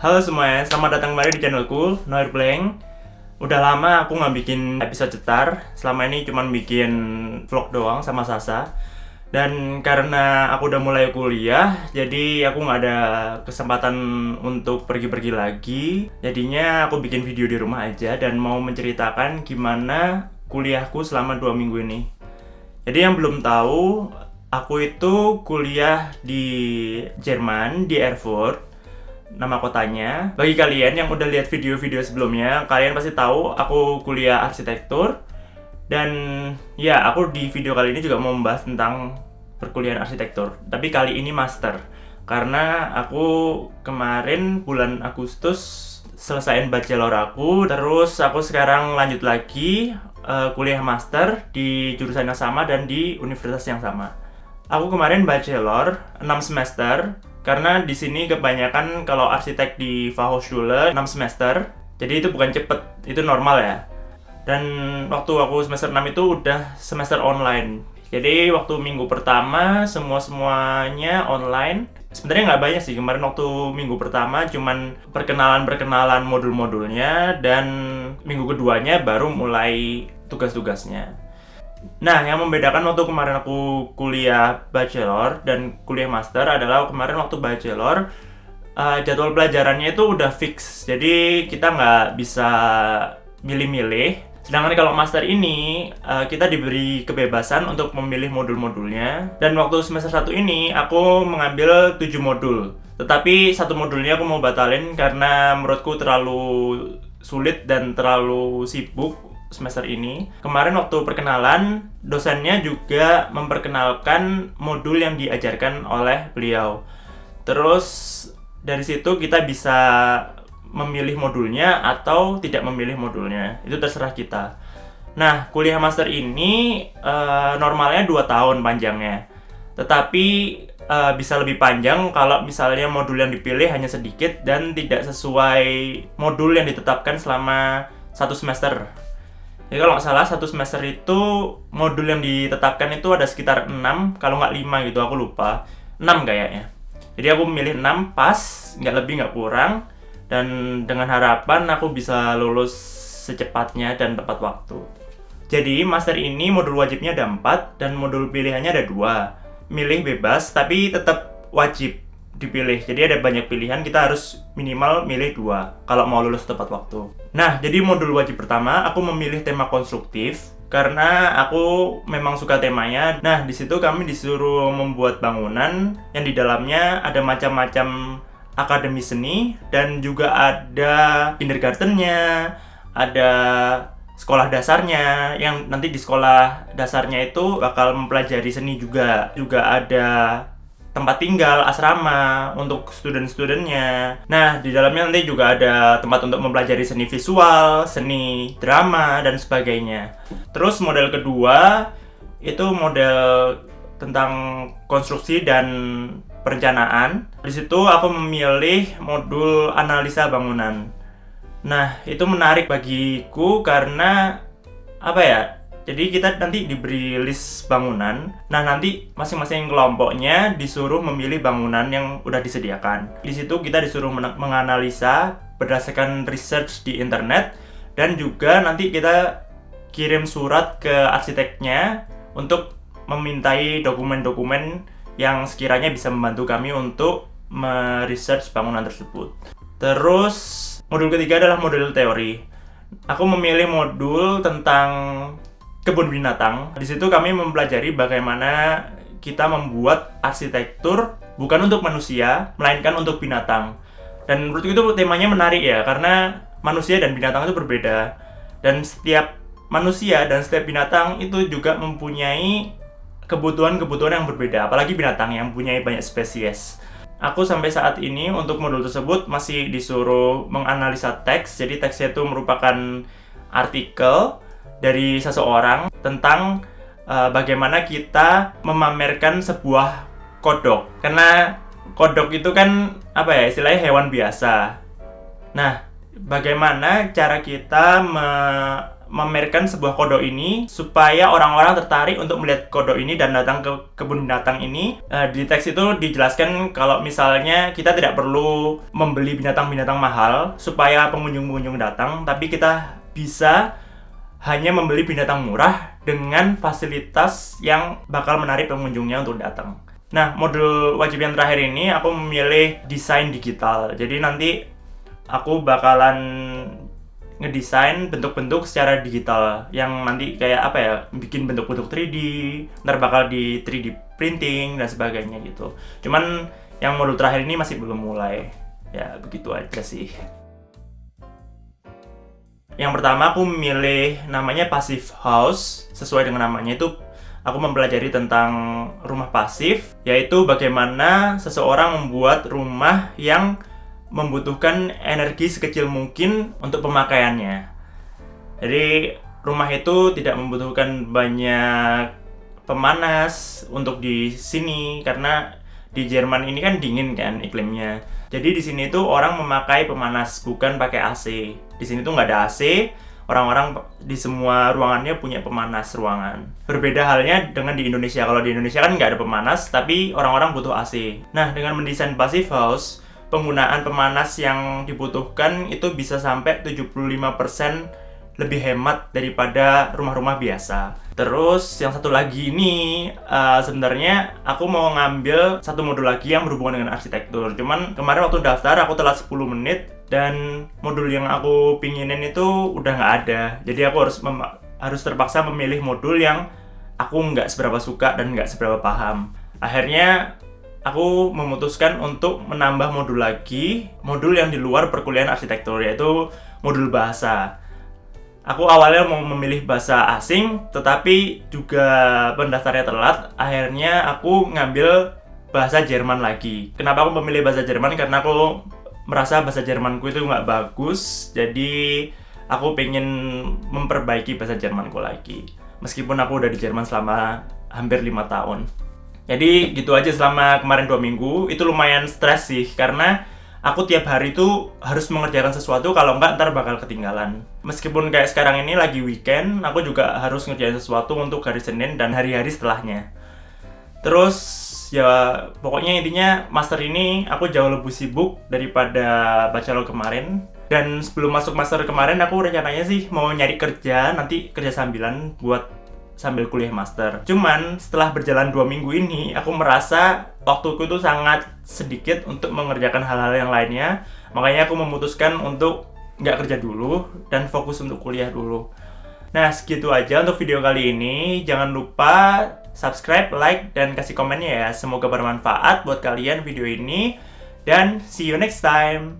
Halo semuanya, selamat datang kembali di channelku, Noir Blank. Udah lama aku nggak bikin episode cetar. Selama ini cuma bikin vlog doang sama Sasa. Dan karena aku udah mulai kuliah, jadi aku nggak ada kesempatan untuk pergi-pergi lagi. Jadinya aku bikin video di rumah aja dan mau menceritakan gimana kuliahku selama 2 minggu ini. Jadi yang belum tahu, aku itu kuliah di Jerman, di Erfurt, nama kotanya. Bagi kalian yang udah lihat video-video sebelumnya, kalian pasti tahu aku kuliah arsitektur. Dan ya, aku di video kali ini juga mau membahas tentang perkuliahan arsitektur. Tapi kali ini master. Karena aku kemarin bulan Agustus selesaiin bachelor aku, terus aku sekarang lanjut lagi kuliah master di jurusan yang sama dan di universitas yang sama. Aku kemarin bachelor 6 semester. Karena di sini kebanyakan kalau arsitek di Fachhochschule 6 semester, jadi itu bukan cepet, itu normal ya. Dan waktu aku semester 6 itu udah semester online. Jadi waktu minggu pertama semuanya online. Sebenarnya nggak banyak sih, kemarin waktu minggu pertama cuman perkenalan modul-modulnya, dan minggu keduanya baru mulai tugas-tugasnya. Nah, yang membedakan waktu kemarin aku kuliah bachelor dan kuliah master adalah kemarin waktu bachelor jadwal pelajarannya itu udah fix, jadi kita nggak bisa milih-milih. Sedangkan kalau master ini kita diberi kebebasan untuk memilih modul-modulnya. Dan waktu semester 1 ini aku mengambil 7 modul, tetapi satu modulnya aku mau batalin karena menurutku terlalu sulit dan terlalu sibuk semester ini. Kemarin waktu perkenalan, dosennya juga memperkenalkan modul yang diajarkan oleh beliau. Terus dari situ kita bisa memilih modulnya atau tidak memilih modulnya. Itu terserah kita. Nah, kuliah master ini normalnya 2 tahun panjangnya. Tetapi bisa lebih panjang kalau misalnya modul yang dipilih hanya sedikit dan tidak sesuai modul yang ditetapkan selama 1 semester. Jadi kalau nggak salah 1 semester itu modul yang ditetapkan itu ada sekitar 6, kalau nggak 5 gitu, aku lupa. 6 kayaknya. Jadi aku memilih 6 pas, nggak lebih nggak kurang. Dan dengan harapan aku bisa lulus secepatnya dan tepat waktu. Jadi master ini modul wajibnya ada 4 dan modul pilihannya ada 2. Milih bebas tapi tetap wajib dipilih. Jadi ada banyak pilihan, kita harus minimal milih 2 kalau mau lulus tepat waktu. Nah, jadi modul wajib pertama aku memilih tema konstruktif karena aku memang suka temanya. Nah, di situ kami disuruh membuat bangunan yang di dalamnya ada macam-macam akademi seni dan juga ada kindergartennya, ada sekolah dasarnya, yang nanti di sekolah dasarnya itu bakal mempelajari seni juga. Juga ada tempat tinggal, asrama untuk student-studentnya. Nah, di dalamnya nanti juga ada tempat untuk mempelajari seni visual, seni drama, dan sebagainya. Terus model kedua, itu model tentang konstruksi dan perencanaan. Di situ aku memilih modul analisa bangunan. Nah, itu menarik bagiku karena apa ya? Jadi kita nanti diberi list bangunan. Nah, nanti masing-masing kelompoknya disuruh memilih bangunan yang udah disediakan. Di situ kita disuruh menganalisa berdasarkan research di internet, dan juga nanti kita kirim surat ke arsiteknya untuk memintai dokumen-dokumen yang sekiranya bisa membantu kami untuk meresearch bangunan tersebut. Terus modul ketiga adalah modul teori. Aku memilih modul tentang kebun binatang. Di situ kami mempelajari bagaimana kita membuat arsitektur bukan untuk manusia, melainkan untuk binatang. Dan menurutku itu temanya menarik ya, karena manusia dan binatang itu berbeda. Dan setiap manusia dan setiap binatang itu juga mempunyai kebutuhan-kebutuhan yang berbeda, apalagi binatang yang mempunyai banyak spesies. Aku sampai saat ini untuk modul tersebut masih disuruh menganalisa teks. Jadi teksnya itu merupakan artikel dari seseorang tentang bagaimana kita memamerkan sebuah kodok. Karena kodok itu kan apa ya, istilahnya hewan biasa. Nah, bagaimana cara kita memamerkan sebuah kodok ini supaya orang-orang tertarik untuk melihat kodok ini dan datang ke kebun binatang ini. Di teks itu dijelaskan kalau misalnya kita tidak perlu membeli binatang-binatang mahal supaya pengunjung-pengunjung datang, tapi kita bisa hanya membeli binatang murah dengan fasilitas yang bakal menarik pengunjungnya untuk datang. Nah, modul wajib yang terakhir ini aku memilih desain digital. Jadi nanti aku bakalan ngedesain bentuk-bentuk secara digital yang nanti kayak apa ya, bikin bentuk-bentuk 3D, ntar bakal di 3D printing dan sebagainya gitu. Cuman yang modul terakhir ini masih belum mulai. Ya begitu aja sih. Yang pertama aku memilih namanya Passive House. Sesuai dengan namanya itu aku mempelajari tentang rumah pasif, yaitu bagaimana seseorang membuat rumah yang membutuhkan energi sekecil mungkin untuk pemakaiannya. Jadi rumah itu tidak membutuhkan banyak pemanas untuk di sini karena di Jerman ini kan dingin kan iklimnya. Jadi di sini tuh orang memakai pemanas, bukan pakai AC. Di sini tuh nggak ada AC. Orang-orang di semua ruangannya punya pemanas ruangan. Berbeda halnya dengan di Indonesia. Kalau di Indonesia kan nggak ada pemanas, tapi orang-orang butuh AC. Nah, dengan mendesain Passive House, penggunaan pemanas yang dibutuhkan itu bisa sampai 75% lebih hemat daripada rumah-rumah biasa. Terus yang satu lagi ini sebenarnya aku mau ngambil satu modul lagi yang berhubungan dengan arsitektur. Cuman kemarin waktu daftar aku telat 10 menit dan modul yang aku pinginin itu udah nggak ada. Jadi aku harus terpaksa memilih modul yang aku nggak seberapa suka dan nggak seberapa paham. Akhirnya aku memutuskan untuk menambah modul lagi, modul yang di luar perkuliahan arsitektur, yaitu modul bahasa. Aku awalnya mau memilih bahasa asing, tetapi juga pendaftarnya telat. Akhirnya aku ngambil bahasa Jerman lagi. Kenapa aku memilih bahasa Jerman? Karena aku merasa bahasa Jermanku itu nggak bagus, jadi aku pengen memperbaiki bahasa Jermanku lagi. Meskipun aku udah di Jerman selama hampir 5 tahun. Jadi gitu aja selama kemarin 2 minggu. Itu lumayan stres sih, karena aku tiap hari itu harus mengerjakan sesuatu, kalau enggak ntar bakal ketinggalan. Meskipun kayak sekarang ini lagi weekend, aku juga harus ngerjain sesuatu untuk hari Senin dan hari-hari setelahnya. Terus ya pokoknya intinya master ini aku jauh lebih sibuk daripada bachelor kemarin. Dan sebelum masuk master kemarin aku rencananya sih mau nyari kerja, nanti kerja sambilan buat sambil kuliah master. Cuman setelah berjalan 2 minggu ini aku merasa waktuku itu sangat sedikit untuk mengerjakan hal-hal yang lainnya. Makanya aku memutuskan untuk nggak kerja dulu dan fokus untuk kuliah dulu. Nah, segitu aja untuk video kali ini. Jangan lupa subscribe, like, dan kasih komennya ya. Semoga bermanfaat buat kalian video ini. Dan see you next time.